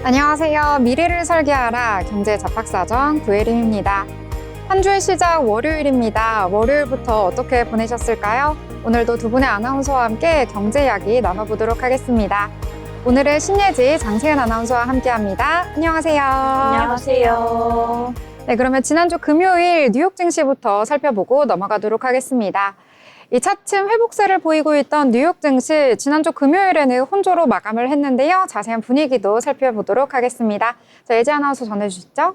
안녕하세요. 미래를 설계하라 경제 잡학사전 구혜림입니다. 한 주의 시작 월요일입니다. 월요일부터 어떻게 보내셨을까요? 오늘도 두 분의 아나운서와 함께 경제 이야기 나눠보도록 하겠습니다. 오늘은 신예지 장세은 아나운서와 함께합니다. 안녕하세요. 안녕하세요. 네, 그러면 지난주 금요일 뉴욕 증시부터 살펴보고 넘어가도록 하겠습니다. 이 차츰 회복세를 보이고 있던 뉴욕 증시, 지난주 금요일에는 혼조로 마감을 했는데요. 자세한 분위기도 살펴보도록 하겠습니다. 자, 예지 아나운서 전해주시죠.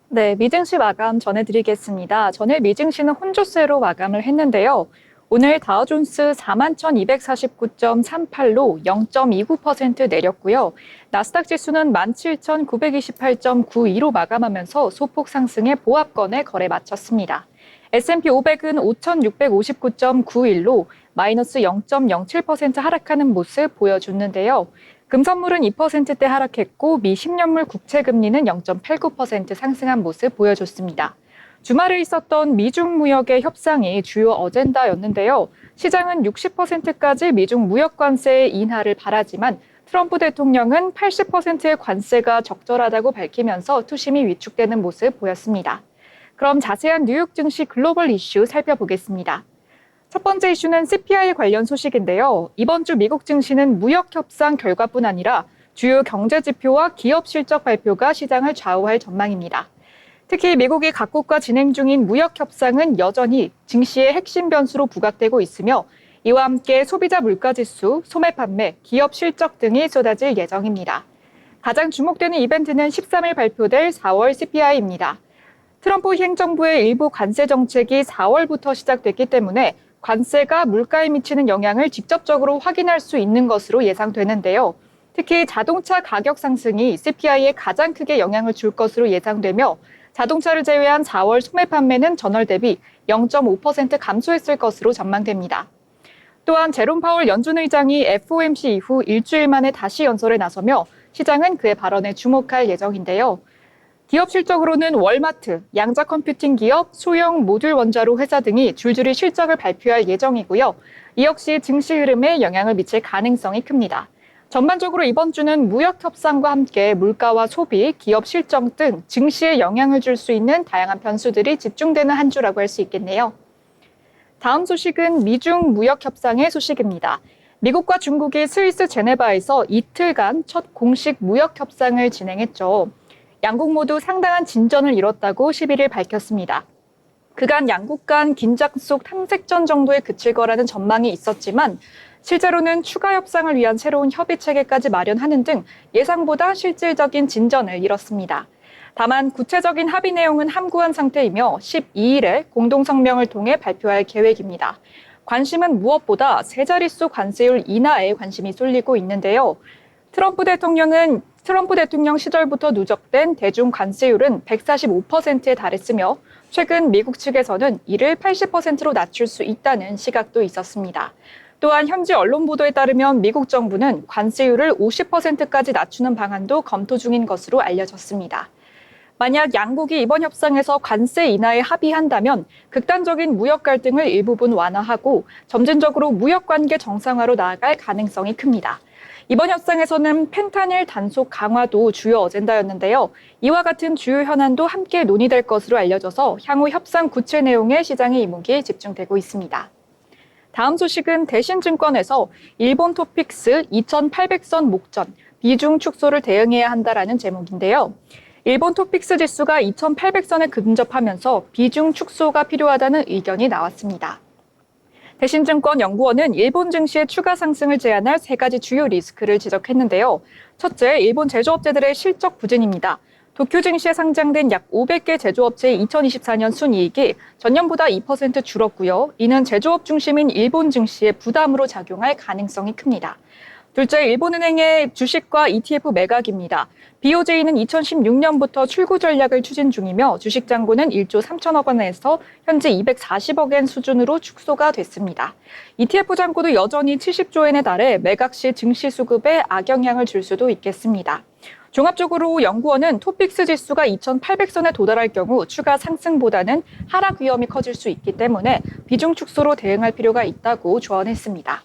네, 미증시 마감 전해드리겠습니다. 전일 미증시는 혼조세로 마감을 했는데요. 오늘 다우존스 41,249.38로 0.29% 내렸고요. 나스닥 지수는 17,928.92로 마감하면서 소폭 상승의 보합권에 거래 마쳤습니다. S&P 500은 5,659.91로 마이너스 0.07% 하락하는 모습 보여줬는데요. 금선물은 2%대 하락했고 미 10년물 국채금리는 0.89% 상승한 모습 보여줬습니다. 주말에 있었던 미중 무역의 협상이 주요 어젠다였는데요. 시장은 60%까지 미중 무역 관세의 인하를 바라지만 트럼프 대통령은 80%의 관세가 적절하다고 밝히면서 투심이 위축되는 모습 보였습니다. 그럼 자세한 뉴욕 증시 글로벌 이슈 살펴보겠습니다. 첫 번째 이슈는 CPI 관련 소식인데요. 이번 주 미국 증시는 무역 협상 결과뿐 아니라 주요 경제 지표와 기업 실적 발표가 시장을 좌우할 전망입니다. 특히 미국이 각국과 진행 중인 무역 협상은 여전히 증시의 핵심 변수로 부각되고 있으며 이와 함께 소비자 물가지수, 소매 판매, 기업 실적 등이 쏟아질 예정입니다. 가장 주목되는 이벤트는 13일 발표될 4월 CPI입니다. 트럼프 행정부의 일부 관세 정책이 4월부터 시작됐기 때문에 관세가 물가에 미치는 영향을 직접적으로 확인할 수 있는 것으로 예상되는데요. 특히 자동차 가격 상승이 CPI에 가장 크게 영향을 줄 것으로 예상되며 자동차를 제외한 4월 소매 판매는 전월 대비 0.5% 감소했을 것으로 전망됩니다. 또한 제롬 파월 연준 의장이 FOMC 이후 일주일 만에 다시 연설에 나서며 시장은 그의 발언에 주목할 예정인데요. 기업 실적으로는 월마트, 양자 컴퓨팅 기업, 소형 모듈 원자로 회사 등이 줄줄이 실적을 발표할 예정이고요. 이 역시 증시 흐름에 영향을 미칠 가능성이 큽니다. 전반적으로 이번 주는 무역 협상과 함께 물가와 소비, 기업 실적 등 증시에 영향을 줄 수 있는 다양한 변수들이 집중되는 한 주라고 할 수 있겠네요. 다음 소식은 미중 무역 협상의 소식입니다. 미국과 중국이 스위스 제네바에서 이틀간 첫 공식 무역 협상을 진행했죠. 양국 모두 상당한 진전을 이뤘다고 11일 밝혔습니다. 그간 양국 간 긴장 속 탐색전 정도에 그칠 거라는 전망이 있었지만 실제로는 추가 협상을 위한 새로운 협의 체계까지 마련하는 등 예상보다 실질적인 진전을 이뤘습니다. 다만 구체적인 합의 내용은 함구한 상태이며 12일에 공동성명을 통해 발표할 계획입니다. 관심은 무엇보다 세 자릿수 관세율 인하에 관심이 쏠리고 있는데요. 트럼프 대통령 시절부터 누적된 대중 관세율은 145%에 달했으며 최근 미국 측에서는 이를 80%로 낮출 수 있다는 시각도 있었습니다. 또한 현지 언론 보도에 따르면 미국 정부는 관세율을 50%까지 낮추는 방안도 검토 중인 것으로 알려졌습니다. 만약 양국이 이번 협상에서 관세 인하에 합의한다면 극단적인 무역 갈등을 일부분 완화하고 점진적으로 무역 관계 정상화로 나아갈 가능성이 큽니다. 이번 협상에서는 펜타닐 단속 강화도 주요 어젠다였는데요. 이와 같은 주요 현안도 함께 논의될 것으로 알려져서 향후 협상 구체 내용에 시장의 이목이 집중되고 있습니다. 다음 소식은 대신증권에서 일본 토픽스 2,800선 목전, 비중 축소를 대응해야 한다라는 제목인데요. 일본 토픽스 지수가 2,800선에 근접하면서 비중 축소가 필요하다는 의견이 나왔습니다. 대신증권 연구원은 일본 증시의 추가 상승을 제한할 세 가지 주요 리스크를 지적했는데요. 첫째, 일본 제조업체들의 실적 부진입니다. 도쿄 증시에 상장된 약 500개 제조업체의 2024년 순이익이 전년보다 2% 줄었고요. 이는 제조업 중심인 일본 증시에 부담으로 작용할 가능성이 큽니다. 둘째, 일본은행의 주식과 ETF 매각입니다. BOJ는 2016년부터 출구 전략을 추진 중이며 주식 잔고는 1조 3천억 원에서 현재 240억엔 수준으로 축소가 됐습니다. ETF 잔고도 여전히 70조엔에 달해 매각 시 증시 수급에 악영향을 줄 수도 있겠습니다. 종합적으로 연구원은 토픽스 지수가 2,800선에 도달할 경우 추가 상승보다는 하락 위험이 커질 수 있기 때문에 비중 축소로 대응할 필요가 있다고 조언했습니다.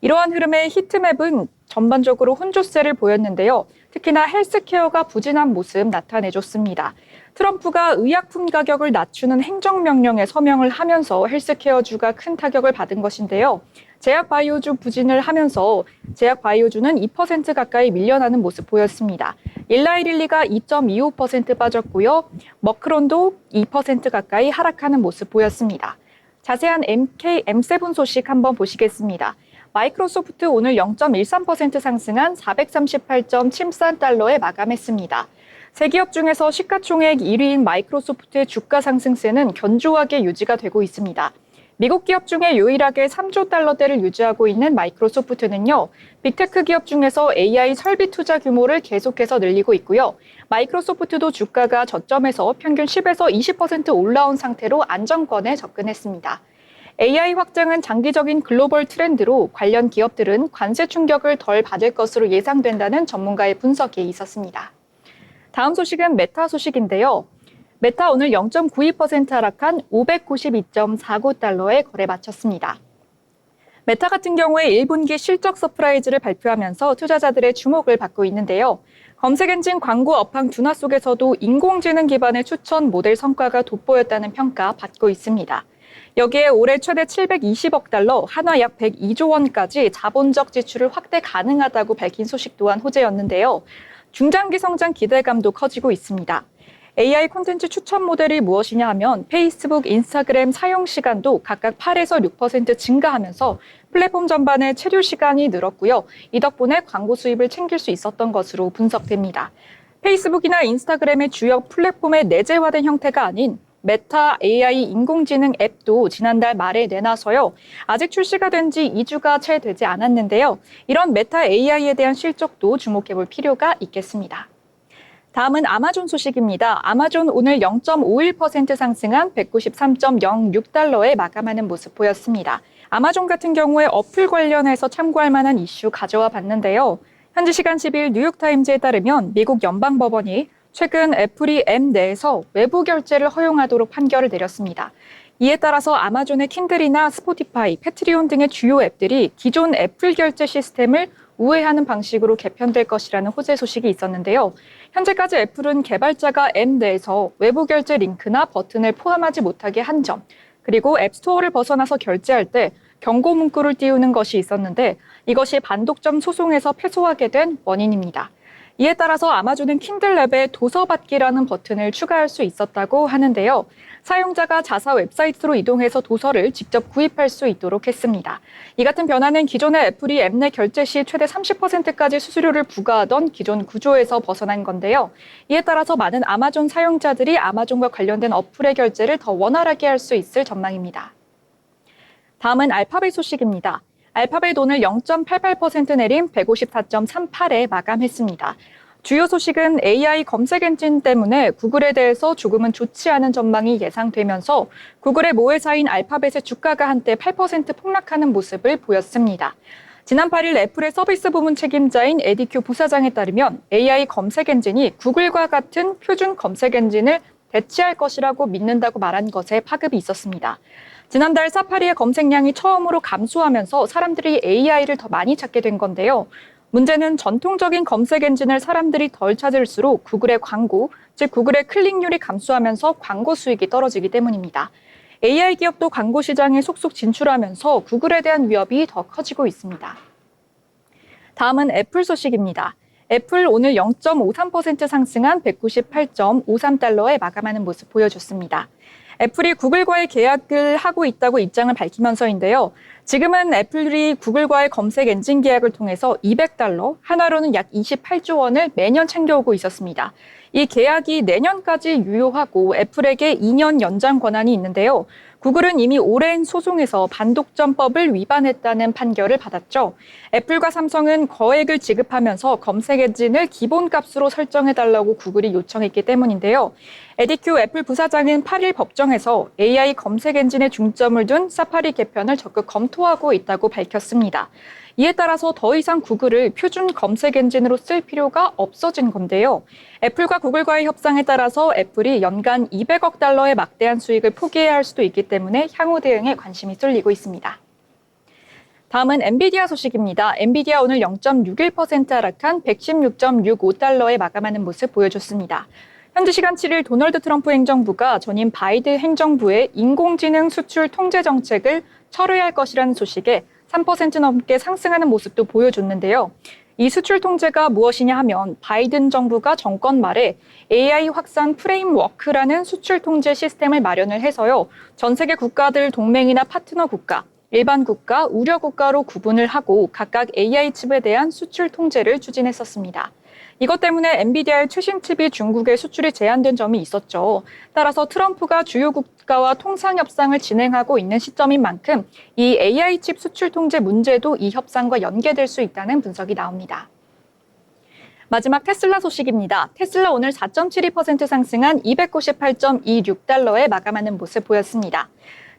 이러한 흐름의 히트맵은 전반적으로 혼조세를 보였는데요. 특히나 헬스케어가 부진한 모습 나타내줬습니다. 트럼프가 의약품 가격을 낮추는 행정명령에 서명을 하면서 헬스케어주가 큰 타격을 받은 것인데요. 제약바이오주 부진을 하면서 제약바이오주는 2% 가까이 밀려나는 모습 보였습니다. 일라이릴리가 2.25% 빠졌고요. 머크론도 2% 가까이 하락하는 모습 보였습니다. 자세한 M7 소식 한번 보시겠습니다. 마이크로소프트 오늘 0.13% 상승한 438.73달러에 마감했습니다. 세 기업 중에서 시가총액 1위인 마이크로소프트의 주가 상승세는 견조하게 유지가 되고 있습니다. 미국 기업 중에 유일하게 3조 달러대를 유지하고 있는 마이크로소프트는요, 빅테크 기업 중에서 AI 설비 투자 규모를 계속해서 늘리고 있고요. 마이크로소프트도 주가가 저점에서 평균 10에서 20% 올라온 상태로 안정권에 접근했습니다. AI 확장은 장기적인 글로벌 트렌드로 관련 기업들은 관세 충격을 덜 받을 것으로 예상된다는 전문가의 분석이 있었습니다. 다음 소식은 메타 소식인데요. 메타 오늘 0.92% 하락한 592.49달러에 거래 마쳤습니다. 메타 같은 경우에 1분기 실적 서프라이즈를 발표하면서 투자자들의 주목을 받고 있는데요. 검색 엔진 광고 업황 둔화 속에서도 인공지능 기반의 추천 모델 성과가 돋보였다는 평가 받고 있습니다. 여기에 올해 최대 720억 달러, 한화 약 102조 원까지 자본적 지출을 확대 가능하다고 밝힌 소식 또한 호재였는데요. 중장기 성장 기대감도 커지고 있습니다. AI 콘텐츠 추천 모델이 무엇이냐 하면 페이스북, 인스타그램 사용 시간도 각각 8에서 6% 증가하면서 플랫폼 전반의 체류 시간이 늘었고요. 이 덕분에 광고 수입을 챙길 수 있었던 것으로 분석됩니다. 페이스북이나 인스타그램의 주요 플랫폼의 내재화된 형태가 아닌 메타 AI 인공지능 앱도 지난달 말에 내놔서요. 아직 출시가 된 지 2주가 채 되지 않았는데요. 이런 메타 AI에 대한 실적도 주목해 볼 필요가 있겠습니다. 다음은 아마존 소식입니다. 아마존 오늘 0.51% 상승한 193.06달러에 마감하는 모습 보였습니다. 아마존 같은 경우에 어플 관련해서 참고할 만한 이슈 가져와 봤는데요. 현지 시간 10일 뉴욕타임즈에 따르면 미국 연방법원이 최근 애플이 앱 내에서 외부 결제를 허용하도록 판결을 내렸습니다. 이에 따라서 아마존의 킨들이나 스포티파이, 패트리온 등의 주요 앱들이 기존 애플 결제 시스템을 우회하는 방식으로 개편될 것이라는 호재 소식이 있었는데요. 현재까지 애플은 개발자가 앱 내에서 외부 결제 링크나 버튼을 포함하지 못하게 한 점, 그리고 앱스토어를 벗어나서 결제할 때 경고 문구를 띄우는 것이 있었는데 이것이 반독점 소송에서 패소하게 된 원인입니다. 이에 따라서 아마존은 킨들 앱에 도서 받기라는 버튼을 추가할 수 있었다고 하는데요. 사용자가 자사 웹사이트로 이동해서 도서를 직접 구입할 수 있도록 했습니다. 이 같은 변화는 기존의 애플이 앱 내 결제 시 최대 30%까지 수수료를 부과하던 기존 구조에서 벗어난 건데요. 이에 따라서 많은 아마존 사용자들이 아마존과 관련된 어플의 결제를 더 원활하게 할 수 있을 전망입니다. 다음은 알파벳 소식입니다. 알파벳 오늘 0.88% 내림 154.38에 마감했습니다. 주요 소식은 AI 검색 엔진 때문에 구글에 대해서 조금은 좋지 않은 전망이 예상되면서 구글의 모회사인 알파벳의 주가가 한때 8% 폭락하는 모습을 보였습니다. 지난 8일 애플의 서비스 부문 책임자인 에디 큐 부사장에 따르면 AI 검색 엔진이 구글과 같은 표준 검색 엔진을 대체할 것이라고 믿는다고 말한 것에 파급이 있었습니다. 지난달 사파리의 검색량이 처음으로 감소하면서 사람들이 AI를 더 많이 찾게 된 건데요. 문제는 전통적인 검색 엔진을 사람들이 덜 찾을수록 구글의 광고, 즉 구글의 클릭률이 감소하면서 광고 수익이 떨어지기 때문입니다. AI 기업도 광고 시장에 속속 진출하면서 구글에 대한 위협이 더 커지고 있습니다. 다음은 애플 소식입니다. 애플 오늘 0.53% 상승한 198.53달러에 마감하는 모습 보여줬습니다. 애플이 구글과의 계약을 하고 있다고 입장을 밝히면서인데요. 지금은 애플이 구글과의 검색 엔진 계약을 통해서 200달러, 한화로는 약 28조 원을 매년 챙겨오고 있었습니다. 이 계약이 내년까지 유효하고 애플에게 2년 연장 권한이 있는데요. 구글은 이미 오랜 소송에서 반독점법을 위반했다는 판결을 받았죠. 애플과 삼성은 거액을 지급하면서 검색 엔진을 기본값으로 설정해달라고 구글이 요청했기 때문인데요. 에디 큐 애플 부사장은 8일 법정에서 AI 검색 엔진에 중점을 둔 사파리 개편을 적극 검토하고 있다고 밝혔습니다. 이에 따라서 더 이상 구글을 표준 검색 엔진으로 쓸 필요가 없어진 건데요. 애플과 구글과의 협상에 따라서 애플이 연간 200억 달러의 막대한 수익을 포기해야 할 수도 있기 때문에 향후 대응에 관심이 쏠리고 있습니다. 다음은 엔비디아 소식입니다. 엔비디아 오늘 0.61% 하락한 116.65달러에 마감하는 모습 보여줬습니다. 현지 시간 7일 도널드 트럼프 행정부가 전임 바이든 행정부의 인공지능 수출 통제 정책을 철회할 것이라는 소식에 3% 넘게 상승하는 모습도 보여줬는데요. 이 수출 통제가 무엇이냐 하면 바이든 정부가 정권 말에 AI 확산 프레임워크라는 수출 통제 시스템을 마련을 해서요. 전 세계 국가들 동맹이나 파트너 국가, 일반 국가, 우려 국가로 구분을 하고 각각 AI 칩에 대한 수출 통제를 추진했었습니다. 이것 때문에 엔비디아의 최신 칩이 중국에 수출이 제한된 점이 있었죠. 따라서 트럼프가 주요 국가와 통상 협상을 진행하고 있는 시점인 만큼 이 AI 칩 수출 통제 문제도 이 협상과 연계될 수 있다는 분석이 나옵니다. 마지막 테슬라 소식입니다. 테슬라 오늘 4.72% 상승한 298.26달러에 마감하는 모습 보였습니다.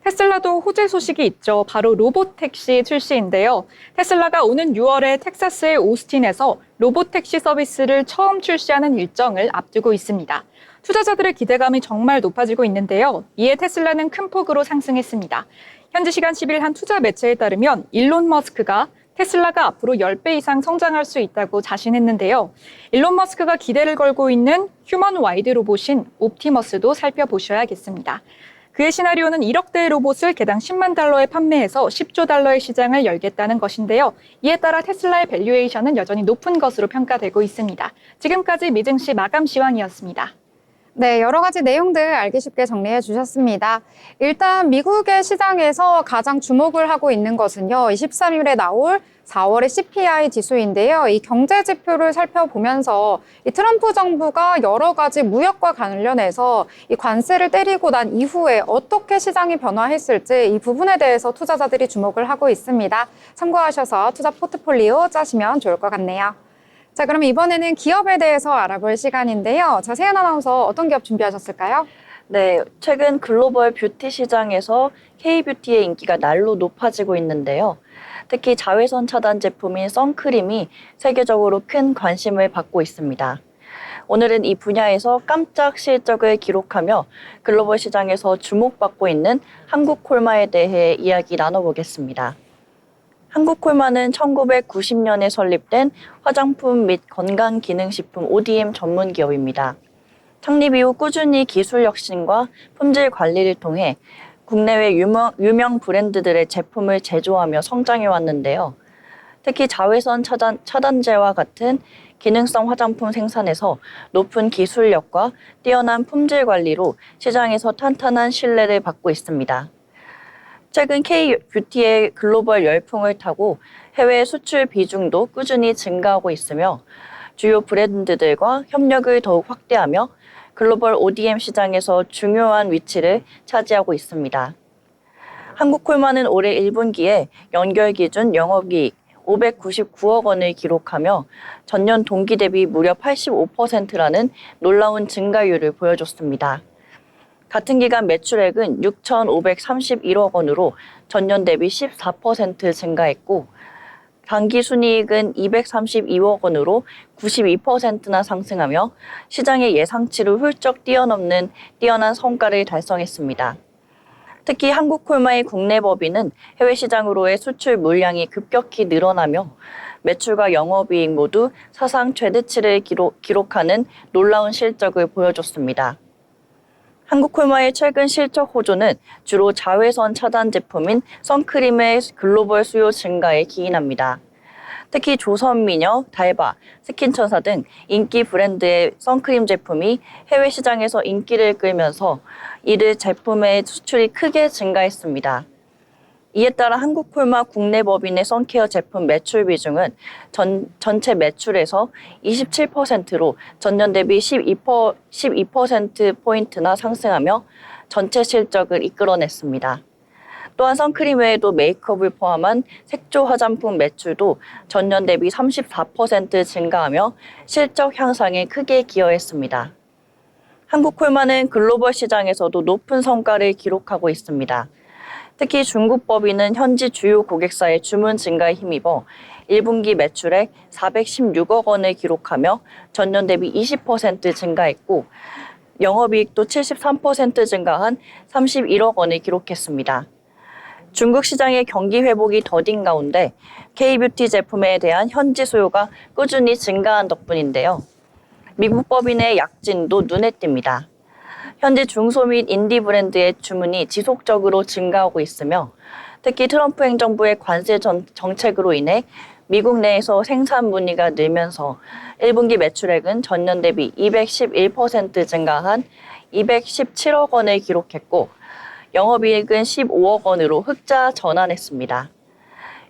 테슬라도 호재 소식이 있죠. 바로 로봇택시 출시인데요. 테슬라가 오는 6월에 텍사스의 오스틴에서 로봇택시 서비스를 처음 출시하는 일정을 앞두고 있습니다. 투자자들의 기대감이 정말 높아지고 있는데요. 이에 테슬라는 큰 폭으로 상승했습니다. 현지 시간 10일 한 투자 매체에 따르면 일론 머스크가 테슬라가 앞으로 10배 이상 성장할 수 있다고 자신했는데요. 일론 머스크가 기대를 걸고 있는 휴먼 와이드 로봇인 옵티머스도 살펴보셔야겠습니다. 그의 시나리오는 1억 대의 로봇을 개당 10만 달러에 판매해서 10조 달러의 시장을 열겠다는 것인데요. 이에 따라 테슬라의 밸류에이션은 여전히 높은 것으로 평가되고 있습니다. 지금까지 미증시 마감 시황이었습니다. 네, 여러 가지 내용들 알기 쉽게 정리해 주셨습니다. 일단 미국의 시장에서 가장 주목을 하고 있는 것은요, 23일에 나올 4월의 CPI 지수인데요. 이 경제 지표를 살펴보면서 이 트럼프 정부가 여러 가지 무역과 관련해서 이 관세를 때리고 난 이후에 어떻게 시장이 변화했을지 이 부분에 대해서 투자자들이 주목을 하고 있습니다. 참고하셔서 투자 포트폴리오 짜시면 좋을 것 같네요. 자, 그럼 이번에는 기업에 대해서 알아볼 시간인데요. 자, 세연 아나운서 어떤 기업 준비하셨을까요? 네, 최근 글로벌 뷰티 시장에서 K-뷰티의 인기가 날로 높아지고 있는데요. 특히 자외선 차단 제품인 선크림이 세계적으로 큰 관심을 받고 있습니다. 오늘은 이 분야에서 깜짝 실적을 기록하며 글로벌 시장에서 주목받고 있는 한국콜마에 대해 이야기 나눠보겠습니다. 한국콜마는 1990년에 설립된 화장품 및 건강기능식품 ODM 전문 기업입니다. 창립 이후 꾸준히 기술 혁신과 품질 관리를 통해 국내외 유명 브랜드들의 제품을 제조하며 성장해 왔는데요. 특히 자외선 차단제와 같은 기능성 화장품 생산에서 높은 기술력과 뛰어난 품질 관리로 시장에서 탄탄한 신뢰를 받고 있습니다. 최근 K-뷰티의 글로벌 열풍을 타고 해외 수출 비중도 꾸준히 증가하고 있으며 주요 브랜드들과 협력을 더욱 확대하며 글로벌 ODM 시장에서 중요한 위치를 차지하고 있습니다. 한국콜마는 올해 1분기에 연결 기준 영업이익 599억 원을 기록하며 전년 동기 대비 무려 85%라는 놀라운 증가율을 보여줬습니다. 같은 기간 매출액은 6,531억 원으로 전년 대비 14% 증가했고 당기순이익은 232억 원으로 92%나 상승하며 시장의 예상치를 훌쩍 뛰어넘는 뛰어난 성과를 달성했습니다. 특히 한국콜마의 국내 법인은 해외 시장으로의 수출 물량이 급격히 늘어나며 매출과 영업이익 모두 사상 최대치를 기록하는 놀라운 실적을 보여줬습니다. 한국콜마의 최근 실적 호조는 주로 자외선 차단 제품인 선크림의 글로벌 수요 증가에 기인합니다. 특히 조선미녀, 달바, 스킨천사 등 인기 브랜드의 선크림 제품이 해외 시장에서 인기를 끌면서 이들 제품의 수출이 크게 증가했습니다. 이에 따라 한국콜마 국내 법인의 선케어 제품 매출 비중은 전체 매출에서 27%로 전년 대비 12%포인트나 상승하며 전체 실적을 이끌어냈습니다. 또한 선크림 외에도 메이크업을 포함한 색조 화장품 매출도 전년 대비 34% 증가하며 실적 향상에 크게 기여했습니다. 한국콜마는 글로벌 시장에서도 높은 성과를 기록하고 있습니다. 특히 중국 법인은 현지 주요 고객사의 주문 증가에 힘입어 1분기 매출액 416억 원을 기록하며 전년 대비 20% 증가했고 영업이익도 73% 증가한 31억 원을 기록했습니다. 중국 시장의 경기 회복이 더딘 가운데 K뷰티 제품에 대한 현지 수요가 꾸준히 증가한 덕분인데요. 미국 법인의 약진도 눈에 띕니다. 현재 중소 및 인디 브랜드의 주문이 지속적으로 증가하고 있으며 특히 트럼프 행정부의 관세 정책으로 인해 미국 내에서 생산 문의가 늘면서 1분기 매출액은 전년 대비 211% 증가한 217억 원을 기록했고 영업이익은 15억 원으로 흑자 전환했습니다.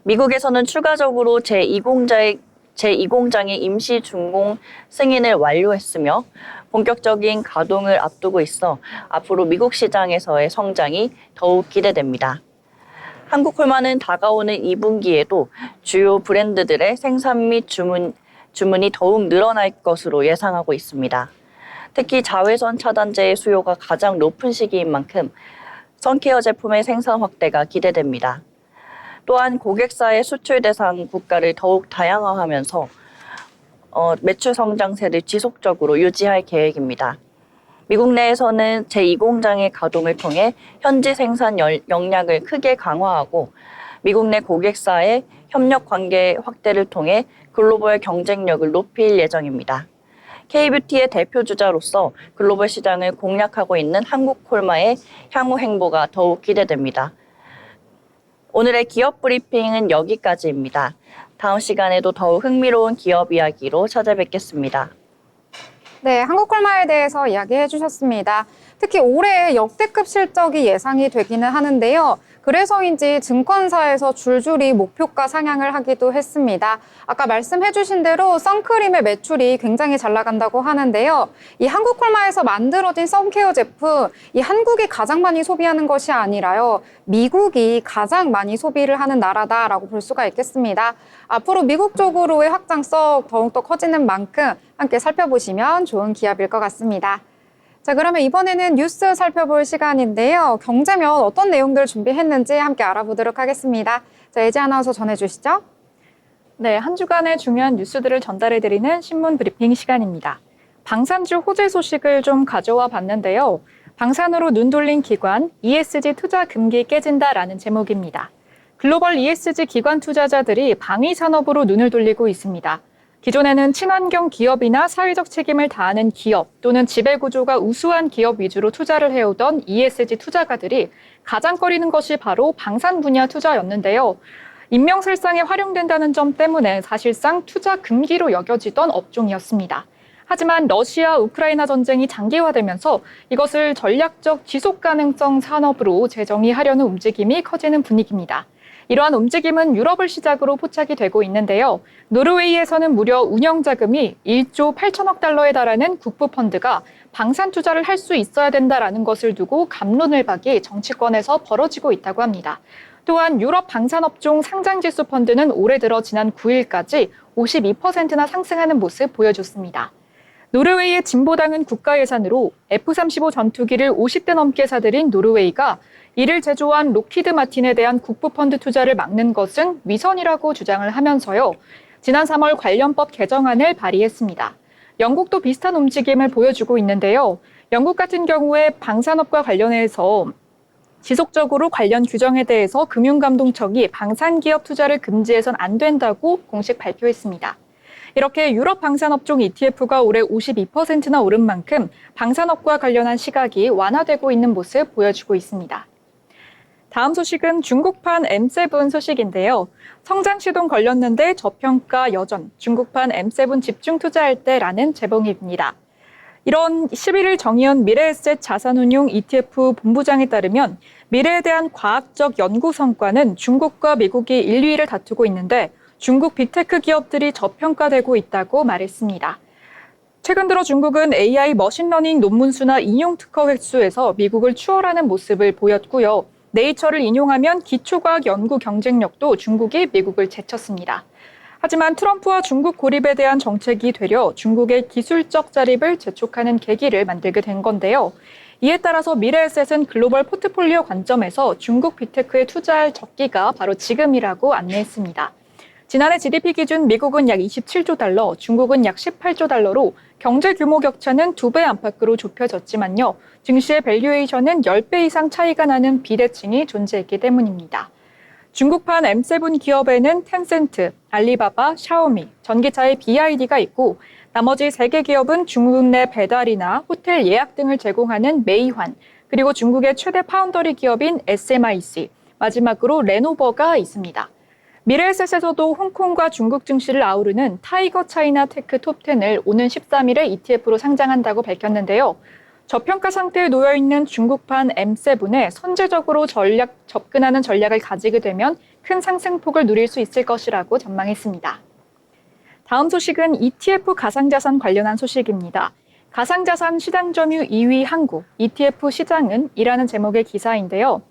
미국에서는 추가적으로 제2공장의 임시 준공 승인을 완료했으며 본격적인 가동을 앞두고 있어 앞으로 미국 시장에서의 성장이 더욱 기대됩니다. 한국콜마는 다가오는 2분기에도 주요 브랜드들의 생산 및 주문이 더욱 늘어날 것으로 예상하고 있습니다. 특히 자외선 차단제의 수요가 가장 높은 시기인 만큼 선케어 제품의 생산 확대가 기대됩니다. 또한 고객사의 수출 대상 국가를 더욱 다양화하면서 매출 성장세를 지속적으로 유지할 계획입니다. 미국 내에서는 제2공장의 가동을 통해 현지 생산 역량을 크게 강화하고 미국 내 고객사의 협력 관계 확대를 통해 글로벌 경쟁력을 높일 예정입니다. K뷰티의 대표 주자로서 글로벌 시장을 공략하고 있는 한국콜마의 향후 행보가 더욱 기대됩니다. 오늘의 기업 브리핑은 여기까지입니다. 다음 시간에도 더욱 흥미로운 기업 이야기로 찾아뵙겠습니다. 네, 한국콜마에 대해서 이야기해 주셨습니다. 특히 올해 역대급 실적이 예상이 되기는 하는데요. 그래서인지 증권사에서 줄줄이 목표가 상향을 하기도 했습니다. 아까 말씀해 주신 대로 선크림의 매출이 굉장히 잘 나간다고 하는데요. 이 한국콜마에서 만들어진 선케어 제품, 이 한국이 가장 많이 소비하는 것이 아니라요. 미국이 가장 많이 소비를 하는 나라다라고 볼 수가 있겠습니다. 앞으로 미국 쪽으로의 확장성 더욱더 커지는 만큼 함께 살펴보시면 좋은 기업일 것 같습니다. 자, 그러면 이번에는 뉴스 살펴볼 시간인데요. 경제면 어떤 내용들 준비했는지 함께 알아보도록 하겠습니다. 자, 예지 아나운서 전해주시죠. 네, 한 주간의 중요한 뉴스들을 전달해드리는 신문 브리핑 시간입니다. 방산주 호재 소식을 좀 가져와 봤는데요. 방산으로 눈 돌린 기관, ESG 투자 금기 깨진다라는 제목입니다. 글로벌 ESG 기관 투자자들이 방위 산업으로 눈을 돌리고 있습니다. 기존에는 친환경 기업이나 사회적 책임을 다하는 기업 또는 지배구조가 우수한 기업 위주로 투자를 해오던 ESG 투자가들이 가장 꺼리는 것이 바로 방산 분야 투자였는데요. 인명살상에 활용된다는 점 때문에 사실상 투자 금기로 여겨지던 업종이었습니다. 하지만 러시아 우크라이나 전쟁이 장기화되면서 이것을 전략적 지속 가능성 산업으로 재정의하려는 움직임이 커지는 분위기입니다. 이러한 움직임은 유럽을 시작으로 포착이 되고 있는데요. 노르웨이에서는 무려 운영 자금이 1조 8천억 달러에 달하는 국부 펀드가 방산 투자를 할 수 있어야 된다라는 것을 두고 갑론을박이 정치권에서 벌어지고 있다고 합니다. 또한 유럽 방산업종 상장지수 펀드는 올해 들어 지난 9일까지 52%나 상승하는 모습 보여줬습니다. 노르웨이의 진보당은 국가 예산으로 F-35 전투기를 50대 넘게 사들인 노르웨이가 이를 제조한 록히드 마틴에 대한 국부펀드 투자를 막는 것은 위선이라고 주장을 하면서요. 지난 3월 관련법 개정안을 발의했습니다. 영국도 비슷한 움직임을 보여주고 있는데요. 영국 같은 경우에 방산업과 관련해서 지속적으로 관련 규정에 대해서 금융감독청이 방산기업 투자를 금지해선 안 된다고 공식 발표했습니다. 이렇게 유럽 방산업종 ETF가 올해 52%나 오른 만큼 방산업과 관련한 시각이 완화되고 있는 모습 보여주고 있습니다. 다음 소식은 중국판 M7 소식인데요. 성장 시동 걸렸는데 저평가 여전, 중국판 M7 집중 투자할 때라는 제목입니다. 이런 11일 정의연 미래에셋 자산운용 ETF 본부장에 따르면 미래에 대한 과학적 연구 성과는 중국과 미국이 1, 2위를 다투고 있는데 중국 빅테크 기업들이 저평가되고 있다고 말했습니다. 최근 들어 중국은 AI 머신러닝 논문 수나 인용 특허 획수에서 미국을 추월하는 모습을 보였고요. 네이처를 인용하면 기초과학 연구 경쟁력도 중국이 미국을 제쳤습니다. 하지만 트럼프와 중국 고립에 대한 정책이 되려 중국의 기술적 자립을 재촉하는 계기를 만들게 된 건데요. 이에 따라서 미래에셋은 글로벌 포트폴리오 관점에서 중국 빅테크에 투자할 적기가 바로 지금이라고 안내했습니다. 지난해 GDP 기준 미국은 약 27조 달러, 중국은 약 18조 달러로 경제 규모 격차는 2배 안팎으로 좁혀졌지만요. 증시의 밸류에이션은 10배 이상 차이가 나는 비대칭이 존재했기 때문입니다. 중국판 M7 기업에는 텐센트, 알리바바, 샤오미, 전기차의 BYD가 있고 나머지 3개 기업은 중국 내 배달이나 호텔 예약 등을 제공하는 메이환, 그리고 중국의 최대 파운더리 기업인 SMIC, 마지막으로 레노버가 있습니다. 미래에셋에서도 홍콩과 중국 증시를 아우르는 타이거 차이나 테크 톱10을 오는 13일에 ETF로 상장한다고 밝혔는데요. 저평가 상태에 놓여있는 중국판 M7에 선제적으로 접근하는 전략을 가지게 되면 큰 상승폭을 누릴 수 있을 것이라고 전망했습니다. 다음 소식은 ETF 가상자산 관련한 소식입니다. 가상자산 시장 점유 2위 한국, ETF 시장은 이라는 제목의 기사인데요.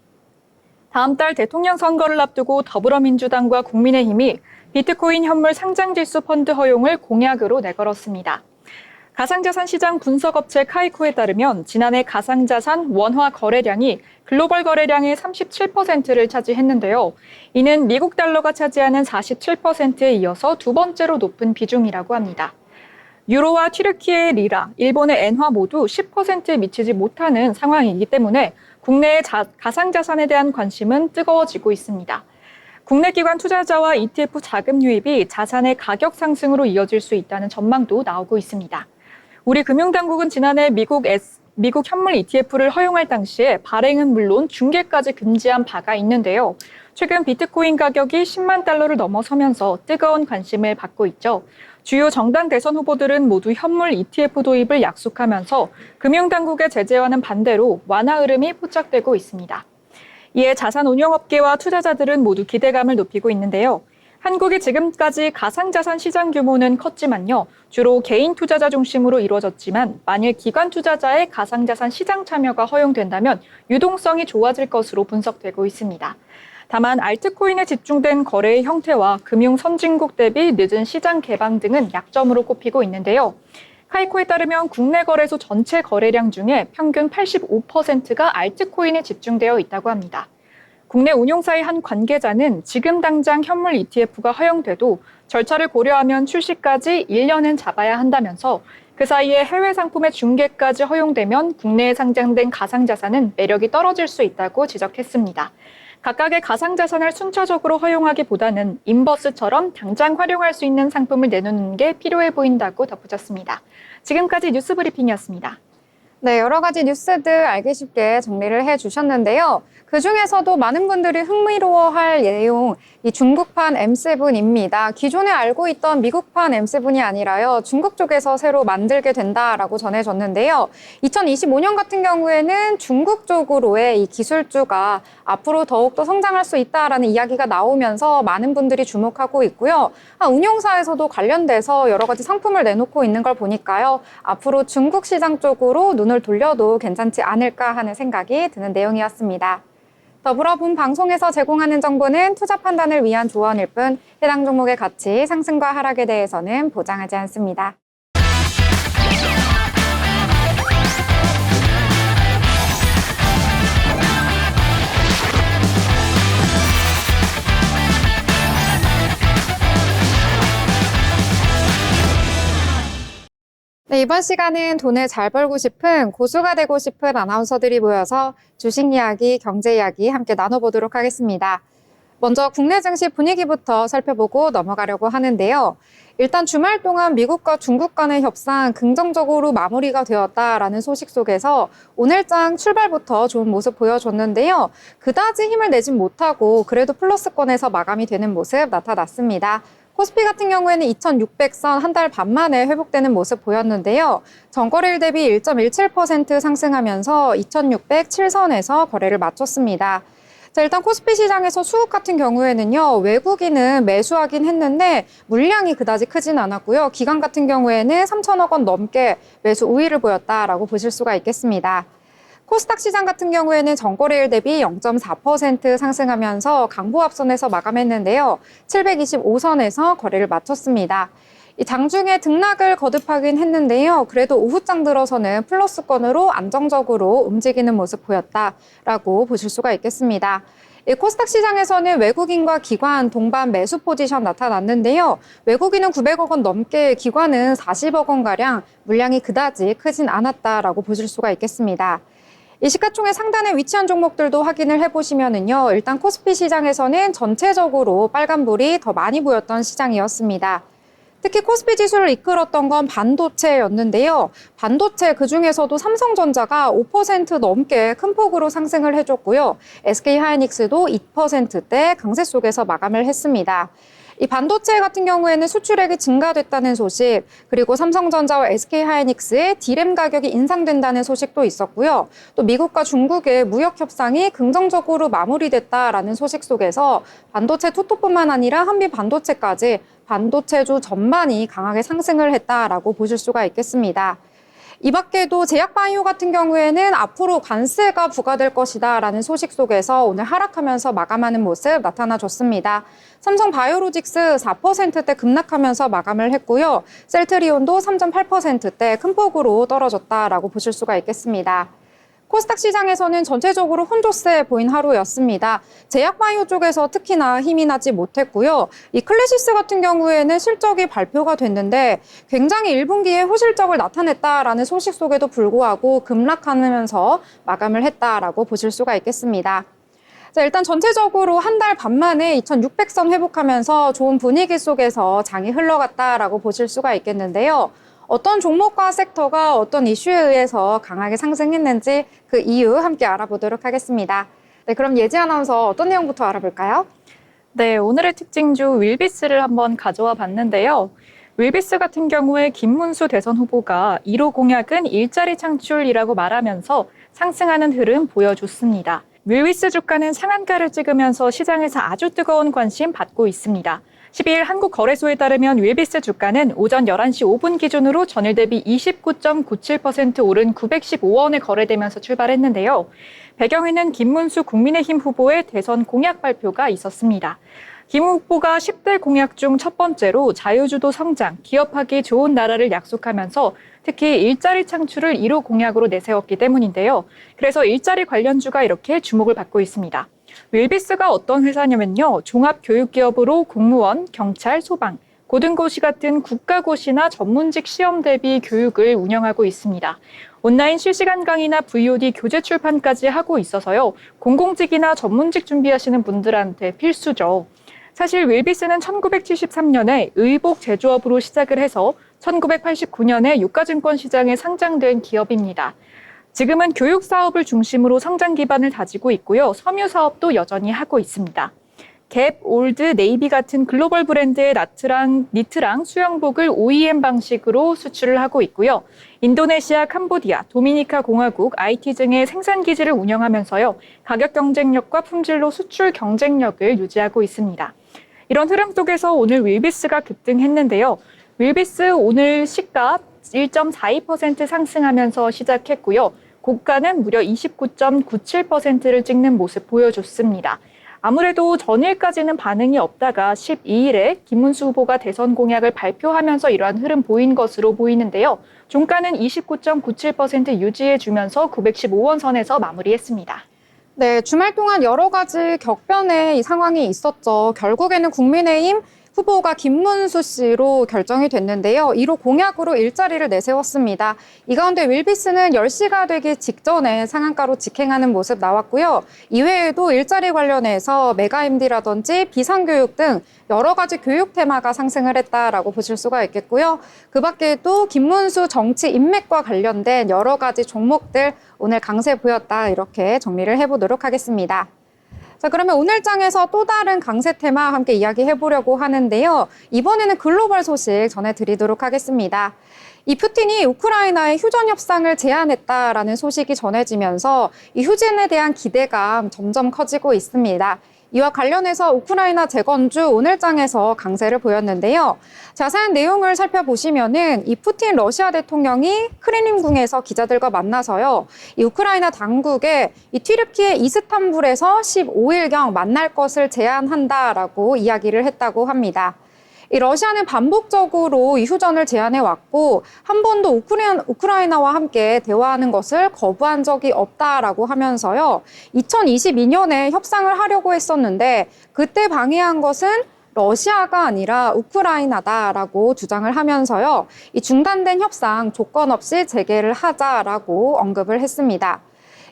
다음 달 대통령 선거를 앞두고 더불어민주당과 국민의힘이 비트코인 현물 상장지수 펀드 허용을 공약으로 내걸었습니다. 가상자산 시장 분석업체 카이코에 따르면 지난해 가상자산 원화 거래량이 글로벌 거래량의 37%를 차지했는데요. 이는 미국 달러가 차지하는 47%에 이어서 두 번째로 높은 비중이라고 합니다. 유로와 튀르키예의 리라, 일본의 엔화 모두 10%에 미치지 못하는 상황이기 때문에 국내의 가상자산에 대한 관심은 뜨거워지고 있습니다. 국내 기관 투자자와 ETF 자금 유입이 자산의 가격 상승으로 이어질 수 있다는 전망도 나오고 있습니다. 우리 금융당국은 지난해 미국 현물 ETF를 허용할 당시에 발행은 물론 중개까지 금지한 바가 있는데요. 최근 비트코인 가격이 10만 달러를 넘어서면서 뜨거운 관심을 받고 있죠. 주요 정당 대선 후보들은 모두 현물 ETF 도입을 약속하면서 금융당국의 제재와는 반대로 완화 흐름이 포착되고 있습니다. 이에 자산운용업계와 투자자들은 모두 기대감을 높이고 있는데요. 한국이 지금까지 가상자산 시장 규모는 컸지만요. 주로 개인 투자자 중심으로 이루어졌지만 만일 기관 투자자의 가상자산 시장 참여가 허용된다면 유동성이 좋아질 것으로 분석되고 있습니다. 다만 알트코인에 집중된 거래의 형태와 금융 선진국 대비 늦은 시장 개방 등은 약점으로 꼽히고 있는데요. 카이코에 따르면 국내 거래소 전체 거래량 중에 평균 85%가 알트코인에 집중되어 있다고 합니다. 국내 운용사의 한 관계자는 지금 당장 현물 ETF가 허용돼도 절차를 고려하면 출시까지 1년은 잡아야 한다면서 그 사이에 해외 상품의 중개까지 허용되면 국내에 상장된 가상자산은 매력이 떨어질 수 있다고 지적했습니다. 각각의 가상자산을 순차적으로 허용하기보다는 인버스처럼 당장 활용할 수 있는 상품을 내놓는 게 필요해 보인다고 덧붙였습니다. 지금까지 뉴스 브리핑이었습니다. 네, 여러 가지 뉴스들 알기 쉽게 정리를 해주셨는데요. 그중에서도 많은 분들이 흥미로워할 내용, 이 중국판 M7입니다. 기존에 알고 있던 미국판 M7이 아니라요, 중국 쪽에서 새로 만들게 된다라고 전해졌는데요. 2025년 같은 경우에는 중국 쪽으로의 이 기술주가 앞으로 더욱더 성장할 수 있다라는 이야기가 나오면서 많은 분들이 주목하고 있고요. 운용사에서도 관련돼서 여러 가지 상품을 내놓고 있는 걸 보니까요. 앞으로 중국 시장 쪽으로 눈을 돌려도 괜찮지 않을까 하는 생각이 드는 내용이었습니다. 더불어 본 방송에서 제공하는 정보는 투자 판단을 위한 조언일 뿐 해당 종목의 가치, 상승과 하락에 대해서는 보장하지 않습니다. 네, 이번 시간은 돈을 잘 벌고 싶은 고수가 되고 싶은 아나운서들이 모여서 주식 이야기, 경제 이야기 함께 나눠보도록 하겠습니다. 먼저 국내 증시 분위기부터 살펴보고 넘어가려고 하는데요. 일단 주말 동안 미국과 중국 간의 협상 긍정적으로 마무리가 되었다라는 소식 속에서 오늘장 출발부터 좋은 모습 보여줬는데요. 그다지 힘을 내진 못하고 그래도 플러스권에서 마감이 되는 모습 나타났습니다. 코스피 같은 경우에는 2600선 한 달 반 만에 회복되는 모습 보였는데요. 전거래일 대비 1.17% 상승하면서 2607선에서 거래를 마쳤습니다. 자, 일단 코스피 시장에서 수급 같은 경우에는요, 외국인은 매수하긴 했는데 물량이 그다지 크진 않았고요. 기관 같은 경우에는 3천억 원 넘게 매수 우위를 보였다라고 보실 수가 있겠습니다. 코스닥 시장 같은 경우에는 전거래일 대비 0.4% 상승하면서 강보합선에서 마감했는데요. 725선에서 거래를 마쳤습니다. 이 장중에 등락을 거듭하긴 했는데요. 그래도 오후장 들어서는 플러스권으로 안정적으로 움직이는 모습 보였다라고 보실 수가 있겠습니다. 이 코스닥 시장에서는 외국인과 기관 동반 매수 포지션 나타났는데요. 외국인은 900억 원 넘게, 기관은 40억 원가량 물량이 그다지 크진 않았다라고 보실 수가 있겠습니다. 이 시가총액 상단에 위치한 종목들도 확인을 해보시면은요, 일단 코스피 시장에서는 전체적으로 빨간불이 더 많이 보였던 시장이었습니다. 특히 코스피 지수를 이끌었던 건 반도체였는데요. 반도체 그중에서도 삼성전자가 5% 넘게 큰 폭으로 상승을 해줬고요. SK하이닉스도 2%대 강세 속에서 마감을 했습니다. 이 반도체 같은 경우에는 수출액이 증가됐다는 소식, 그리고 삼성전자와 SK하이닉스의 D램 가격이 인상된다는 소식도 있었고요. 또 미국과 중국의 무역 협상이 긍정적으로 마무리됐다라는 소식 속에서 반도체 투톱뿐만 아니라 한미 반도체까지 반도체주 전반이 강하게 상승을 했다라고 보실 수가 있겠습니다. 이 밖에도 제약바이오 같은 경우에는 앞으로 관세가 부과될 것이다라는 소식 속에서 오늘 하락하면서 마감하는 모습 나타나줬습니다. 삼성바이오로직스 4%대 급락하면서 마감을 했고요. 셀트리온도 3.8%대 큰 폭으로 떨어졌다라고 보실 수가 있겠습니다. 코스닥 시장에서는 전체적으로 혼조세 보인 하루였습니다. 제약바이오 쪽에서 특히나 힘이 나지 못했고요. 이 클래시스 같은 경우에는 실적이 발표가 됐는데 굉장히 1분기에 호실적을 나타냈다라는 소식 속에도 불구하고 급락하면서 마감을 했다라고 보실 수가 있겠습니다. 자, 일단 전체적으로 한 달 반 만에 2600선 회복하면서 좋은 분위기 속에서 장이 흘러갔다라고 보실 수가 있겠는데요. 어떤 종목과 섹터가 어떤 이슈에 의해서 강하게 상승했는지 그 이유 함께 알아보도록 하겠습니다. 네, 그럼 예지 아나운서 어떤 내용부터 알아볼까요? 네, 오늘의 특징주 윌비스를 한번 가져와 봤는데요. 윌비스 같은 경우에 김문수 대선 후보가 1호 공약은 일자리 창출이라고 말하면서 상승하는 흐름 보여줬습니다. 윌비스 주가는 상한가를 찍으면서 시장에서 아주 뜨거운 관심 받고 있습니다. 12일 한국거래소에 따르면 윌비스 주가는 오전 11시 5분 기준으로 전일 대비 29.97% 오른 915원에 거래되면서 출발했는데요. 배경에는 김문수 국민의힘 후보의 대선 공약 발표가 있었습니다. 김 후보가 10대 공약 중 첫 번째로 자유주도 성장, 기업하기 좋은 나라를 약속하면서 특히 일자리 창출을 1호 공약으로 내세웠기 때문인데요. 그래서 일자리 관련주가 이렇게 주목을 받고 있습니다. 윌비스가 어떤 회사냐면요. 종합교육기업으로 공무원, 경찰, 소방, 고등고시 같은 국가고시나 전문직 시험 대비 교육을 운영하고 있습니다. 온라인 실시간 강의나 VOD 교재 출판까지 하고 있어서요. 공공직이나 전문직 준비하시는 분들한테 필수죠. 사실 윌비스는 1973년에 의복 제조업으로 시작을 해서 1989년에 유가증권 시장에 상장된 기업입니다. 지금은 교육 사업을 중심으로 성장 기반을 다지고 있고요. 섬유 사업도 여전히 하고 있습니다. 갭, 올드, 네이비 같은 글로벌 브랜드의 니트랑 수영복을 OEM 방식으로 수출을 하고 있고요. 인도네시아, 캄보디아, 도미니카 공화국, IT 등의 생산 기지를 운영하면서요. 가격 경쟁력과 품질로 수출 경쟁력을 유지하고 있습니다. 이런 흐름 속에서 오늘 윌비스가 급등했는데요. 윌비스 오늘 시가 1.42% 상승하면서 시작했고요. 고가는 무려 29.97%를 찍는 모습 보여줬습니다. 아무래도 전일까지는 반응이 없다가 12일에 김문수 후보가 대선 공약을 발표하면서 이러한 흐름 보인 것으로 보이는데요. 종가는 29.97% 유지해주면서 915원 선에서 마무리했습니다. 네, 주말 동안 여러 가지 격변의 이 상황이 있었죠. 결국에는 국민의힘 후보가 김문수 씨로 결정이 됐는데요. 1호 공약으로 일자리를 내세웠습니다. 이 가운데 윌비스는 10시가 되기 직전에 상한가로 직행하는 모습 나왔고요. 이외에도 일자리 관련해서 메가MD라든지 비상교육 등 여러 가지 교육 테마가 상승을 했다라고 보실 수가 있겠고요. 그 밖에도 김문수 정치 인맥과 관련된 여러 가지 종목들 오늘 강세 보였다 이렇게 정리를 해보도록 하겠습니다. 자, 그러면 오늘 장에서 또 다른 강세 테마 함께 이야기해 보려고 하는데요. 이번에는 글로벌 소식 전해드리도록 하겠습니다. 이 푸틴이 우크라이나의 휴전 협상을 제안했다라는 소식이 전해지면서 이 휴전에 대한 기대감 점점 커지고 있습니다. 이와 관련해서 우크라이나 재건주 오늘장에서 강세를 보였는데요. 자세한 내용을 살펴보시면은 이 푸틴 러시아 대통령이 크렘린궁에서 기자들과 만나서요. 이 우크라이나 당국에 이 튀르키예 이스탄불에서 15일경 만날 것을 제안한다라고 이야기를 했다고 합니다. 이 러시아는 반복적으로 이 휴전을 제안해 왔고 한 번도 우크라이나와 함께 대화하는 것을 거부한 적이 없다라고 하면서요. 2022년에 협상을 하려고 했었는데 그때 방해한 것은 러시아가 아니라 우크라이나다라고 주장을 하면서요. 이 중단된 협상 조건 없이 재개를 하자라고 언급을 했습니다.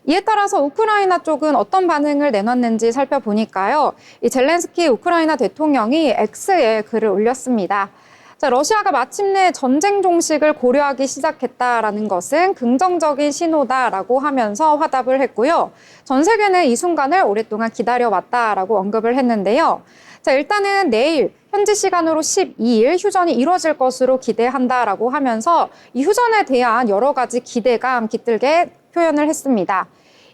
이에 따라서 우크라이나 쪽은 어떤 반응을 내놨는지 살펴보니까요. 이 젤렌스키 우크라이나 대통령이 X에 글을 올렸습니다. 자, 러시아가 마침내 전쟁 종식을 고려하기 시작했다라는 것은 긍정적인 신호다라고 하면서 화답을 했고요. 전 세계는 이 순간을 오랫동안 기다려왔다라고 언급을 했는데요. 자, 일단은 내일 현지 시간으로 12일 휴전이 이루어질 것으로 기대한다라고 하면서 이 휴전에 대한 여러 가지 기대감 깃들게 표현을 했습니다.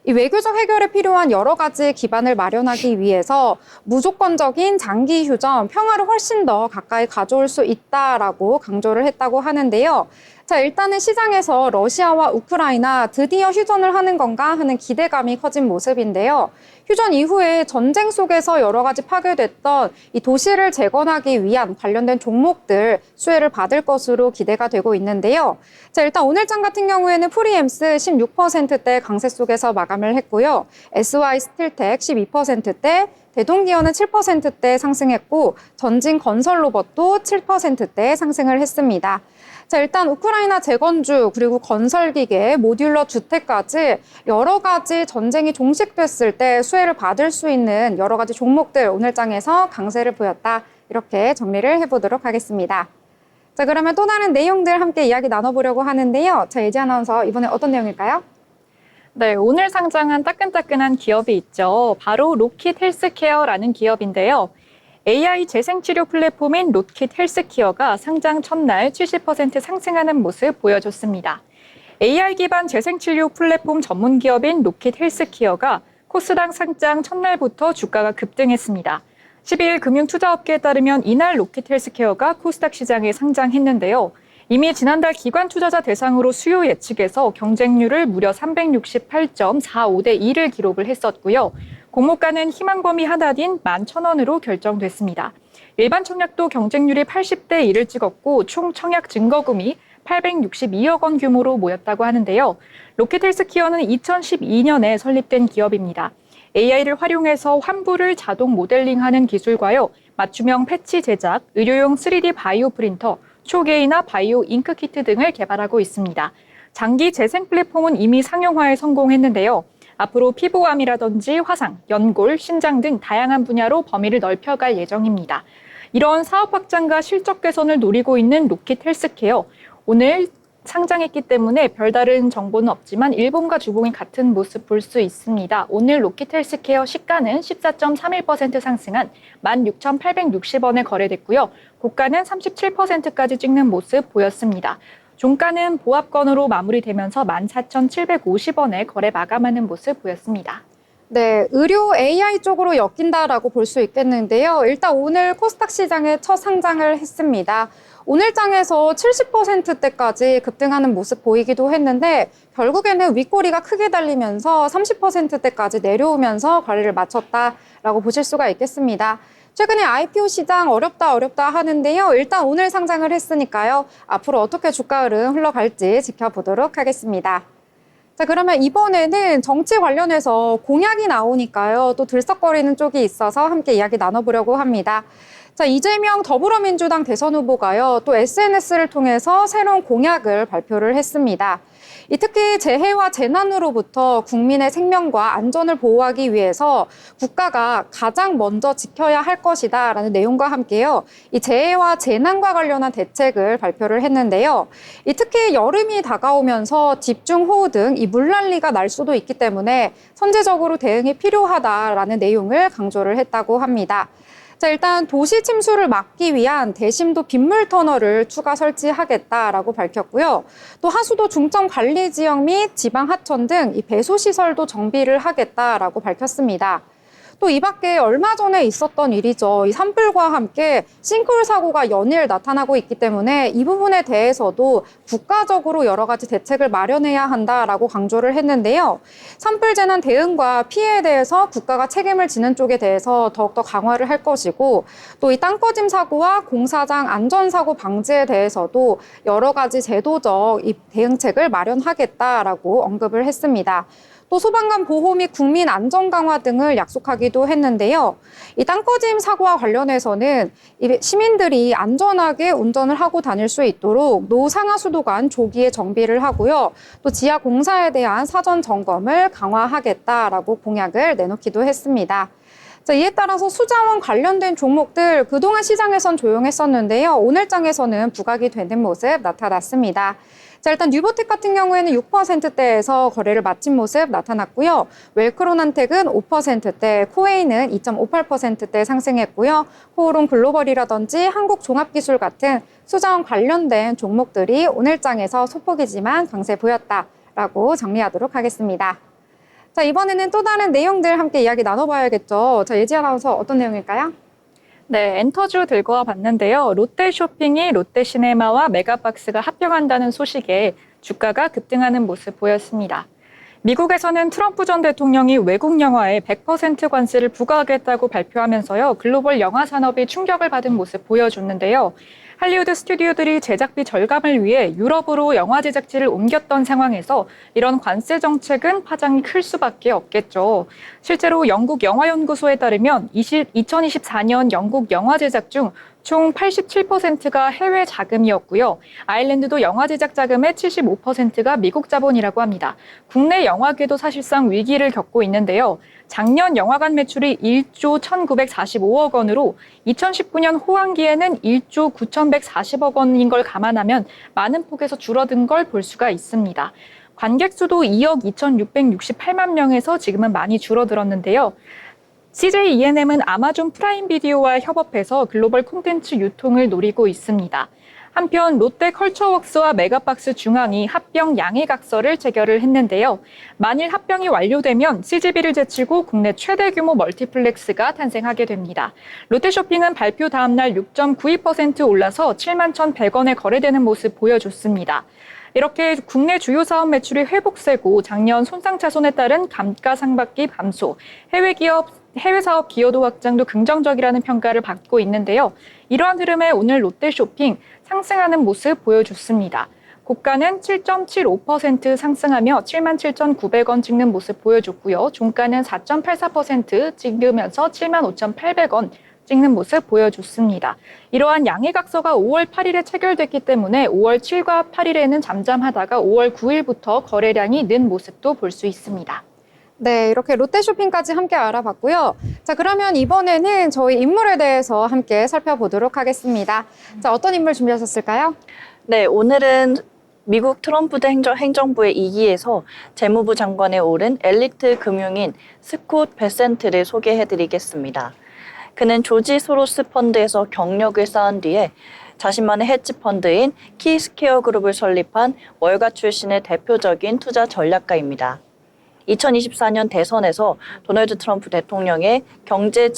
이 외교적 해결에 필요한 여러 가지 기반을 마련하기 위해서 무조건적인 장기 휴전, 평화를 훨씬 더 가까이 가져올 수 있다라고 강조를 했다고 하는데요. 자, 일단은 시장에서 러시아와 우크라이나 드디어 휴전을 하는 건가 하는 기대감이 커진 모습인데요. 휴전 이후에 전쟁 속에서 여러 가지 파괴됐던 이 도시를 재건하기 위한 관련된 종목들 수혜를 받을 것으로 기대가 되고 있는데요. 자, 일단 오늘장 같은 경우에는 프리엠스 16%대 강세 속에서 마감을 했고요. SY 스틸텍 12%대, 대동기어는 7%대 상승했고 전진 건설 로봇도 7%대 상승을 했습니다. 자, 일단 우크라이나 재건주 그리고 건설기계, 모듈러 주택까지 여러 가지 전쟁이 종식됐을 때 수혜를 받을 수 있는 여러 가지 종목들 오늘장에서 강세를 보였다. 이렇게 정리를 해보도록 하겠습니다. 자, 그러면 또 다른 내용들 함께 이야기 나눠보려고 하는데요. 자, 예지 아나운서 이번에 어떤 내용일까요? 네, 오늘 상장한 따끈따끈한 기업이 있죠. 바로 로킷 헬스케어라는 기업인데요. AI 재생치료 플랫폼인 로킷 헬스케어가 상장 첫날 70% 상승하는 모습 보여줬습니다. AI 기반 재생치료 플랫폼 전문 기업인 로킷 헬스케어가 코스닥 상장 첫날부터 주가가 급등했습니다. 12일 금융투자업계에 따르면 이날 로킷 헬스케어가 코스닥 시장에 상장했는데요. 이미 지난달 기관 투자자 대상으로 수요 예측에서 경쟁률을 무려 368.45대 2를 기록을 했었고요. 공모가는 희망 범위 하나인 11,000원으로 결정됐습니다. 일반 청약도 경쟁률이 80대 1을 찍었고 총 청약 증거금이 862억 원 규모로 모였다고 하는데요. 로킷 헬스케어는 2012년에 설립된 기업입니다. AI를 활용해서 환부를 자동 모델링하는 기술과요. 맞춤형 패치 제작, 의료용 3D 바이오 프린터, 초게이나 바이오 잉크 키트 등을 개발하고 있습니다. 장기 재생 플랫폼은 이미 상용화에 성공했는데요. 앞으로 피부암이라든지 화상, 연골, 신장 등 다양한 분야로 범위를 넓혀갈 예정입니다. 이런 사업 확장과 실적 개선을 노리고 있는 로킷 헬스케어. 오늘 상장했기 때문에 별다른 정보는 없지만 일본과 주봉이 같은 모습 볼 수 있습니다. 오늘 로킷 헬스케어 시가는 14.31% 상승한 16,860원에 거래됐고요. 고가는 37%까지 찍는 모습 보였습니다. 종가는 보합권으로 마무리되면서 14,750원에 거래 마감하는 모습 보였습니다. 네, 의료 AI 쪽으로 엮인다라고 볼 수 있겠는데요. 일단 오늘 코스닥 시장에 첫 상장을 했습니다. 오늘장에서 70%대까지 급등하는 모습 보이기도 했는데 결국에는 윗꼬리가 크게 달리면서 30%대까지 내려오면서 거래를 마쳤다라고 보실 수가 있겠습니다. 최근에 IPO 시장 어렵다 하는데요. 일단 오늘 상장을 했으니까요. 앞으로 어떻게 주가 흐름 흘러갈지 지켜보도록 하겠습니다. 자, 그러면 이번에는 정치 관련해서 공약이 나오니까요. 또 들썩거리는 쪽이 있어서 함께 이야기 나눠보려고 합니다. 자, 이재명 더불어민주당 대선 후보가요. 또 SNS를 통해서 새로운 공약을 발표를 했습니다. 특히 재해와 재난으로부터 국민의 생명과 안전을 보호하기 위해서 국가가 가장 먼저 지켜야 할 것이다라는 내용과 함께요. 이 재해와 재난과 관련한 대책을 발표를 했는데요. 특히 여름이 다가오면서 집중호우 등 이 물난리가 날 수도 있기 때문에 선제적으로 대응이 필요하다라는 내용을 강조를 했다고 합니다. 자, 일단 도시 침수를 막기 위한 대심도 빗물 터널을 추가 설치하겠다라고 밝혔고요. 또 하수도 중점 관리 지역 및 지방 하천 등 이 배수 시설도 정비를 하겠다라고 밝혔습니다. 또 이 밖에 얼마 전에 있었던 일이죠. 이 산불과 함께 싱크홀 사고가 연일 나타나고 있기 때문에 이 부분에 대해서도 국가적으로 여러 가지 대책을 마련해야 한다라고 강조를 했는데요. 산불 재난 대응과 피해에 대해서 국가가 책임을 지는 쪽에 대해서 더욱더 강화를 할 것이고 또 이 땅꺼짐 사고와 공사장 안전사고 방지에 대해서도 여러 가지 제도적 이 대응책을 마련하겠다라고 언급을 했습니다. 또 소방관 보호 및 국민 안전 강화 등을 약속하기도 했는데요. 이 땅꺼짐 사고와 관련해서는 시민들이 안전하게 운전을 하고 다닐 수 있도록 노상하수도관 조기에 정비를 하고요. 또 지하 공사에 대한 사전 점검을 강화하겠다라고 공약을 내놓기도 했습니다. 자, 이에 따라서 수자원 관련된 종목들 그동안 시장에선 조용했었는데요. 오늘 장에서는 부각이 되는 모습 나타났습니다. 자, 일단 뉴보텍 같은 경우에는 6%대에서 거래를 마친 모습 나타났고요. 웰크론한텍은 5%대, 코웨이는 2.58%대 상승했고요. 호오론 글로벌이라든지 한국종합기술 같은 수자원 관련된 종목들이 오늘 장에서 소폭이지만 강세 보였다라고 정리하도록 하겠습니다. 자, 이번에는 또 다른 내용들 함께 이야기 나눠봐야겠죠. 자, 예지 아나운서 어떤 내용일까요? 네, 엔터주 들고 와봤는데요. 롯데쇼핑이 롯데시네마와 메가박스가 합병한다는 소식에 주가가 급등하는 모습 보였습니다. 미국에서는 트럼프 전 대통령이 외국 영화에 100% 관세를 부과하겠다고 발표하면서요. 글로벌 영화 산업이 충격을 받은 모습 보여줬는데요. 할리우드 스튜디오들이 제작비 절감을 위해 유럽으로 영화 제작지를 옮겼던 상황에서 이런 관세 정책은 파장이 클 수밖에 없겠죠. 실제로 영국 영화연구소에 따르면 2024년 영국 영화 제작 중 총 87%가 해외 자금이었고요. 아일랜드도 영화 제작 자금의 75%가 미국 자본이라고 합니다. 국내 영화계도 사실상 위기를 겪고 있는데요. 작년 영화관 매출이 1조 1,945억 원으로 2019년 호황기에는 1조 9,140억 원인 걸 감안하면 많은 폭에서 줄어든 걸 볼 수가 있습니다. 관객 수도 2억 2,668만 명에서 지금은 많이 줄어들었는데요. CJ E&M은 아마존 프라임 비디오와 협업해서 글로벌 콘텐츠 유통을 노리고 있습니다. 한편 롯데 컬처웍스와 메가박스 중앙이 합병 양해각서를 체결을 했는데요. 만일 합병이 완료되면 CGV를 제치고 국내 최대 규모 멀티플렉스가 탄생하게 됩니다. 롯데쇼핑은 발표 다음 날 6.92% 올라서 71,100원에 거래되는 모습 보여줬습니다. 이렇게 국내 주요 사업 매출이 회복세고 작년 손상차손에 따른 감가상각비 감소, 해외 사업 기여도 확장도 긍정적이라는 평가를 받고 있는데요. 이러한 흐름에 오늘 롯데쇼핑 상승하는 모습 보여줬습니다. 고가는 7.75% 상승하며 77,900원 찍는 모습 보여줬고요. 종가는 4.84% 찍으면서 75,800원 찍는 모습 보여줬습니다. 이러한 양해각서가 5월 8일에 체결됐기 때문에 5월 7과 8일에는 잠잠하다가 5월 9일부터 거래량이 는 모습도 볼 수 있습니다. 네, 이렇게 롯데쇼핑까지 함께 알아봤고요. 자, 그러면 이번에는 저희 인물에 대해서 함께 살펴보도록 하겠습니다. 자, 어떤 인물 준비하셨을까요? 네, 오늘은 미국 트럼프 행정부의 2기에서 재무부 장관에 오른 엘리트 금융인 스콧 베센트를 소개해드리겠습니다. 그는 조지 소로스 펀드에서 경력을 쌓은 뒤에 자신만의 헤지 펀드인 키스케어 그룹을 설립한 월가 출신의 대표적인 투자 전략가입니다. 2024년 대선에서 도널드 트럼프 대통령의 경제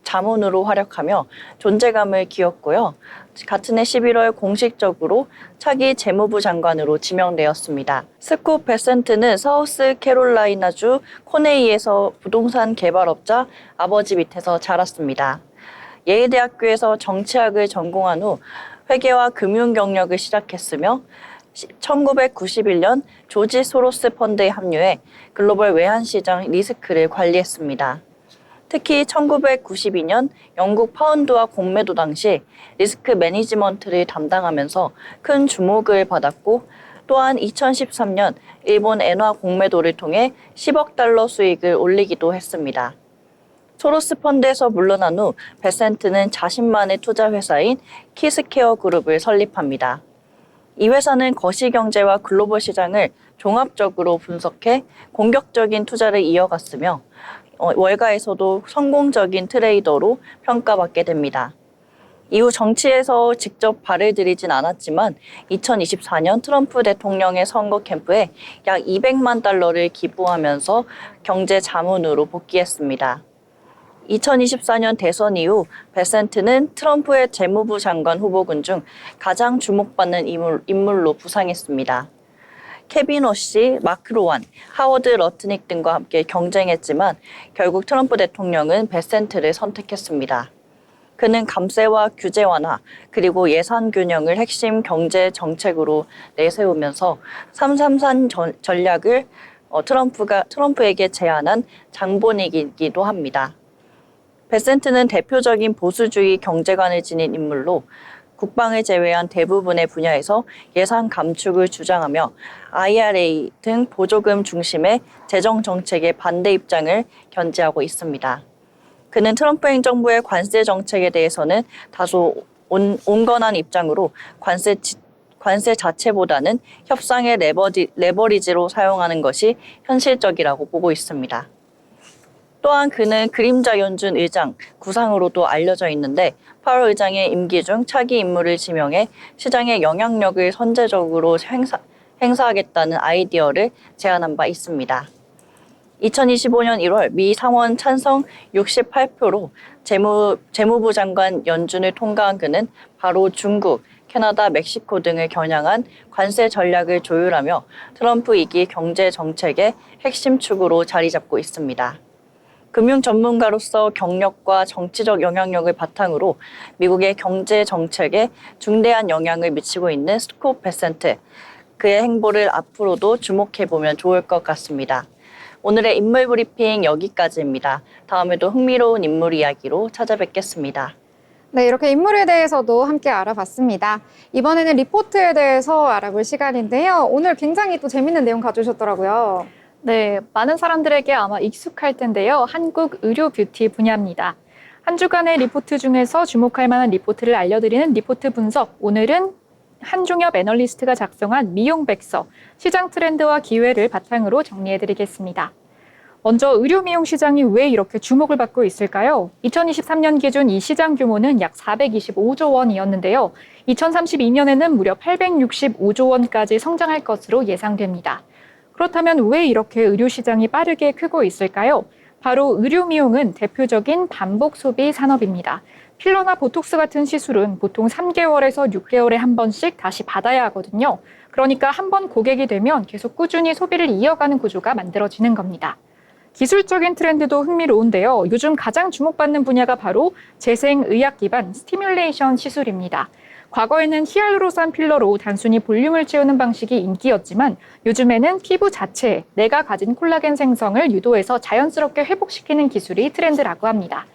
자문으로 활약하며 존재감을 키웠고요. 같은 해 11월 공식적으로 차기 재무부 장관으로 지명되었습니다. 스콧 베센트는 사우스 캐롤라이나주 코네이에서 부동산 개발업자 아버지 밑에서 자랐습니다. 예일대학교에서 정치학을 전공한 후 회계와 금융 경력을 시작했으며 1991년 조지 소로스 펀드에 합류해 글로벌 외환시장 리스크를 관리했습니다. 특히 1992년 영국 파운드와 공매도 당시 리스크 매니지먼트를 담당하면서 큰 주목을 받았고 또한 2013년 일본 엔화 공매도를 통해 10억 달러 수익을 올리기도 했습니다. 소로스 펀드에서 물러난 후 베센트는 자신만의 투자 회사인 키스케어 그룹을 설립합니다. 이 회사는 거시경제와 글로벌 시장을 종합적으로 분석해 공격적인 투자를 이어갔으며 월가에서도 성공적인 트레이더로 평가받게 됩니다. 이후 정치에서 직접 발을 들이진 않았지만 2024년 트럼프 대통령의 선거 캠프에 약 200만 달러를 기부하면서 경제 자문으로 복귀했습니다. 2024년 대선 이후 베센트는 트럼프의 재무부 장관 후보군 중 가장 주목받는 인물로 부상했습니다. 케빈 오시, 마크 로완, 하워드 러트닉 등과 함께 경쟁했지만 결국 트럼프 대통령은 베센트를 선택했습니다. 그는 감세와 규제 완화, 그리고 예산 균형을 핵심 경제 정책으로 내세우면서 333 전략을 트럼프에게 제안한 장본인이기도 합니다. 베센트는 대표적인 보수주의 경제관을 지닌 인물로 국방을 제외한 대부분의 분야에서 예산 감축을 주장하며 IRA 등 보조금 중심의 재정 정책의 반대 입장을 견지하고 있습니다. 그는 트럼프 행정부의 관세 정책에 대해서는 다소 온건한 입장으로 관세 자체보다는 협상의 레버리지로 사용하는 것이 현실적이라고 보고 있습니다. 또한 그는 그림자 연준 의장 구상으로도 알려져 있는데 파월 의장의 임기 중 차기 인물을 지명해 시장의 영향력을 선제적으로 행사하겠다는 아이디어를 제안한 바 있습니다. 2025년 1월 미 상원 찬성 68표로 재무부 장관 연준을 통과한 그는 바로 중국, 캐나다, 멕시코 등을 겨냥한 관세 전략을 조율하며 트럼프 2기 경제 정책의 핵심 축으로 자리 잡고 있습니다. 금융 전문가로서 경력과 정치적 영향력을 바탕으로 미국의 경제 정책에 중대한 영향을 미치고 있는 스콧 베센트, 그의 행보를 앞으로도 주목해보면 좋을 것 같습니다. 오늘의 인물 브리핑 여기까지입니다. 다음에도 흥미로운 인물 이야기로 찾아뵙겠습니다. 네, 이렇게 인물에 대해서도 함께 알아봤습니다. 이번에는 리포트에 대해서 알아볼 시간인데요. 오늘 굉장히 또 재밌는 내용 가져오셨더라고요. 네, 많은 사람들에게 아마 익숙할 텐데요. 한국 의료 뷰티 분야입니다. 한 주간의 리포트 중에서 주목할 만한 리포트를 알려드리는 리포트 분석. 오늘은 한종엽 애널리스트가 작성한 미용 백서, 시장 트렌드와 기회를 바탕으로 정리해드리겠습니다. 먼저 의료 미용 시장이 왜 이렇게 주목을 받고 있을까요? 2023년 기준 이 시장 규모는 약 425조 원이었는데요. 2032년에는 무려 865조 원까지 성장할 것으로 예상됩니다. 그렇다면 왜 이렇게 의료 시장이 빠르게 크고 있을까요? 바로 의료 미용은 대표적인 반복 소비 산업입니다. 필러나 보톡스 같은 시술은 보통 3개월에서 6개월에 한 번씩 다시 받아야 하거든요. 그러니까 한 번 고객이 되면 계속 꾸준히 소비를 이어가는 구조가 만들어지는 겁니다. 기술적인 트렌드도 흥미로운데요. 요즘 가장 주목받는 분야가 바로 재생의학 기반 스티뮬레이션 시술입니다. 과거에는 히알루로산 필러로 단순히 볼륨을 채우는 방식이 인기였지만 요즘에는 피부 자체에 내가 가진 콜라겐 생성을 유도해서 자연스럽게 회복시키는 기술이 트렌드라고 합니다.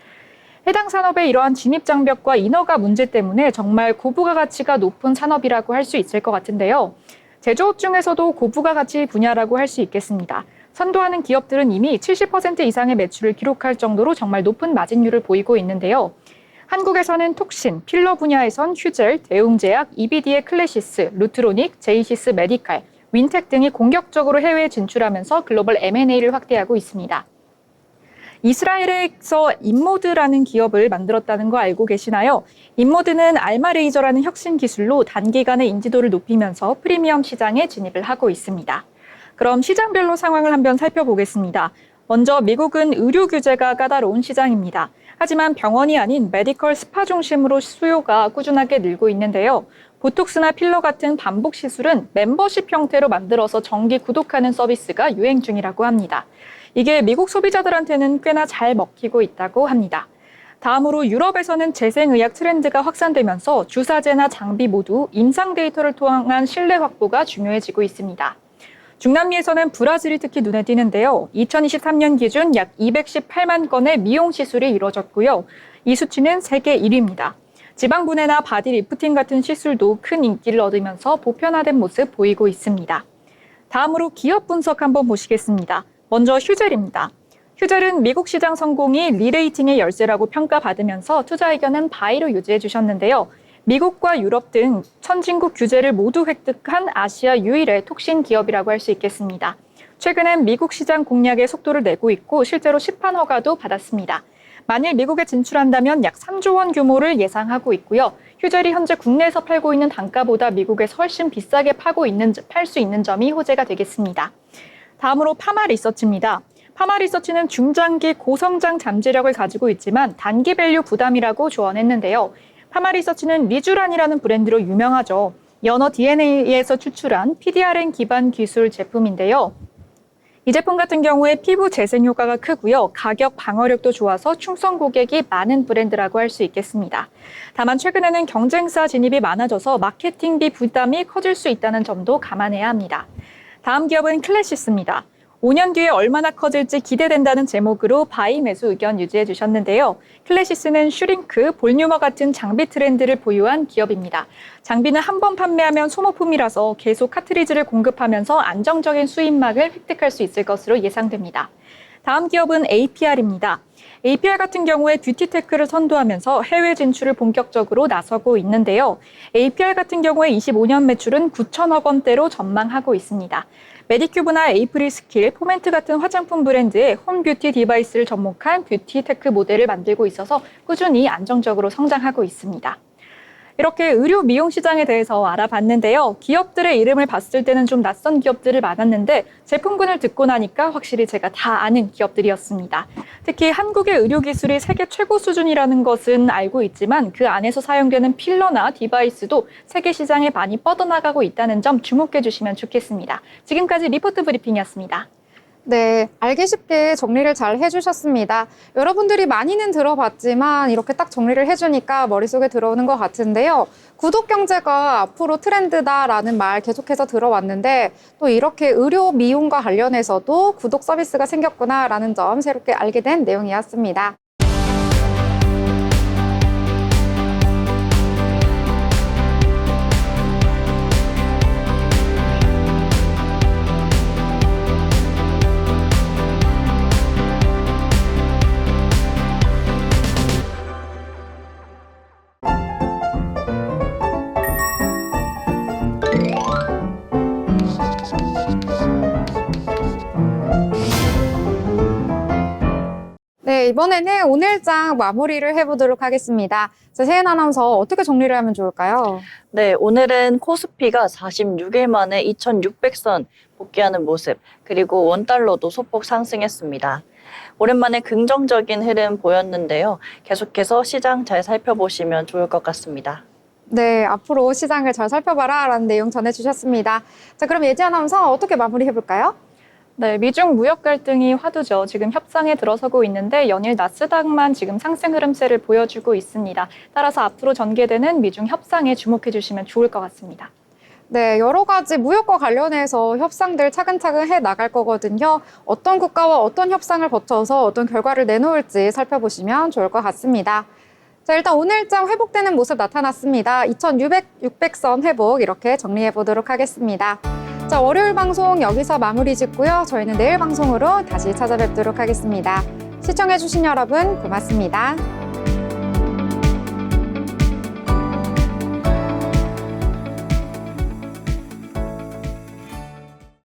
해당 산업의 이러한 진입장벽과 인허가 문제 때문에 정말 고부가가치가 높은 산업이라고 할 수 있을 것 같은데요. 제조업 중에서도 고부가가치 분야라고 할 수 있겠습니다. 선도하는 기업들은 이미 70% 이상의 매출을 기록할 정도로 정말 높은 마진율을 보이고 있는데요. 한국에서는 톡신, 필러 분야에선 휴젤, 대웅제약, EBD의 클래시스, 루트로닉, 제이시스 메디칼, 윈텍 등이 공격적으로 해외에 진출하면서 글로벌 M&A를 확대하고 있습니다. 이스라엘에서 인모드라는 기업을 만들었다는 거 알고 계시나요? 인모드는 알마레이저라는 혁신 기술로 단기간에 인지도를 높이면서 프리미엄 시장에 진입을 하고 있습니다. 그럼 시장별로 상황을 한번 살펴보겠습니다. 먼저 미국은 의료 규제가 까다로운 시장입니다. 하지만 병원이 아닌 메디컬 스파 중심으로 수요가 꾸준하게 늘고 있는데요. 보톡스나 필러 같은 반복 시술은 멤버십 형태로 만들어서 정기 구독하는 서비스가 유행 중이라고 합니다. 이게 미국 소비자들한테는 꽤나 잘 먹히고 있다고 합니다. 다음으로 유럽에서는 재생의학 트렌드가 확산되면서 주사제나 장비 모두 임상 데이터를 통한 신뢰 확보가 중요해지고 있습니다. 중남미에서는 브라질이 특히 눈에 띄는데요. 2023년 기준 약 218만 건의 미용 시술이 이루어졌고요. 이 수치는 세계 1위입니다. 지방분해나 바디 리프팅 같은 시술도 큰 인기를 얻으면서 보편화된 모습 보이고 있습니다. 다음으로 기업 분석 한번 보시겠습니다. 먼저 휴젤입니다. 휴젤은 미국 시장 성공이 리레이팅의 열쇠라고 평가받으면서 투자 의견은 바이로 유지해 주셨는데요. 미국과 유럽 등 선진국 규제를 모두 획득한 아시아 유일의 톡신 기업이라고 할 수 있겠습니다. 최근엔 미국 시장 공략에 속도를 내고 있고 실제로 시판 허가도 받았습니다. 만일 미국에 진출한다면 약 3조 원 규모를 예상하고 있고요. 휴젤이 현재 국내에서 팔고 있는 단가보다 미국에서 훨씬 비싸게 팔 수 있는 점이 호재가 되겠습니다. 다음으로 파마 리서치입니다. 파마 리서치는 중장기 고성장 잠재력을 가지고 있지만 단기 밸류 부담이라고 조언했는데요. 파마 리서치는 리쥬란이라는 브랜드로 유명하죠. 연어 DNA에서 추출한 PDRN 기반 기술 제품인데요. 이 제품 같은 경우에 피부 재생 효과가 크고요. 가격 방어력도 좋아서 충성 고객이 많은 브랜드라고 할 수 있겠습니다. 다만 최근에는 경쟁사 진입이 많아져서 마케팅비 부담이 커질 수 있다는 점도 감안해야 합니다. 다음 기업은 클래시스입니다. 5년 뒤에 얼마나 커질지 기대된다는 제목으로 바이 매수 의견 유지해 주셨는데요. 클래시스는 슈링크, 볼유머 같은 장비 트렌드를 보유한 기업입니다. 장비는 한 번 판매하면 소모품이라서 계속 카트리지를 공급하면서 안정적인 수입막을 획득할 수 있을 것으로 예상됩니다. 다음 기업은 APR입니다. APR 같은 경우에 뷰티테크를 선도하면서 해외 진출을 본격적으로 나서고 있는데요. APR 같은 경우에 25년 매출은 9천억 원대로 전망하고 있습니다. 메디큐브나 에이프릴 스킬, 포멘트 같은 화장품 브랜드의 홈뷰티 디바이스를 접목한 뷰티테크 모델을 만들고 있어서 꾸준히 안정적으로 성장하고 있습니다. 이렇게 의료 미용 시장에 대해서 알아봤는데요. 기업들의 이름을 봤을 때는 좀 낯선 기업들을 많았는데 제품군을 듣고 나니까 확실히 제가 다 아는 기업들이었습니다. 특히 한국의 의료 기술이 세계 최고 수준이라는 것은 알고 있지만 그 안에서 사용되는 필러나 디바이스도 세계 시장에 많이 뻗어나가고 있다는 점 주목해 주시면 좋겠습니다. 지금까지 리포트 브리핑이었습니다. 네, 알기 쉽게 정리를 잘 해주셨습니다. 여러분들이 많이는 들어봤지만 이렇게 딱 정리를 해주니까 머릿속에 들어오는 것 같은데요. 구독 경제가 앞으로 트렌드다라는 말 계속해서 들어왔는데 또 이렇게 의료 미용과 관련해서도 구독 서비스가 생겼구나라는 점 새롭게 알게 된 내용이었습니다. 네, 이번에는 오늘장 마무리를 해보도록 하겠습니다. 세은 아나운서 어떻게 정리를 하면 좋을까요? 네, 오늘은 코스피가 46일 만에 2,600선 복귀하는 모습, 그리고 원달러도 소폭 상승했습니다. 오랜만에 긍정적인 흐름 보였는데요. 계속해서 시장 잘 살펴보시면 좋을 것 같습니다. 네, 앞으로 시장을 잘 살펴봐라 라는 내용 전해주셨습니다. 자, 그럼 예지 아나운서 어떻게 마무리해볼까요? 네, 미중 무역 갈등이 화두죠. 지금 협상에 들어서고 있는데 연일 나스닥만 지금 상승 흐름세를 보여주고 있습니다. 따라서 앞으로 전개되는 미중 협상에 주목해 주시면 좋을 것 같습니다. 네, 여러 가지 무역과 관련해서 협상들 차근차근 해 나갈 거거든요. 어떤 국가와 어떤 협상을 거쳐서 어떤 결과를 내놓을지 살펴보시면 좋을 것 같습니다. 자, 일단 오늘장 회복되는 모습 나타났습니다. 2,600선 회복 이렇게 정리해 보도록 하겠습니다. 자, 월요일 방송 여기서 마무리 짓고요. 저희는 내일 방송으로 다시 찾아뵙도록 하겠습니다. 시청해주신 여러분 고맙습니다.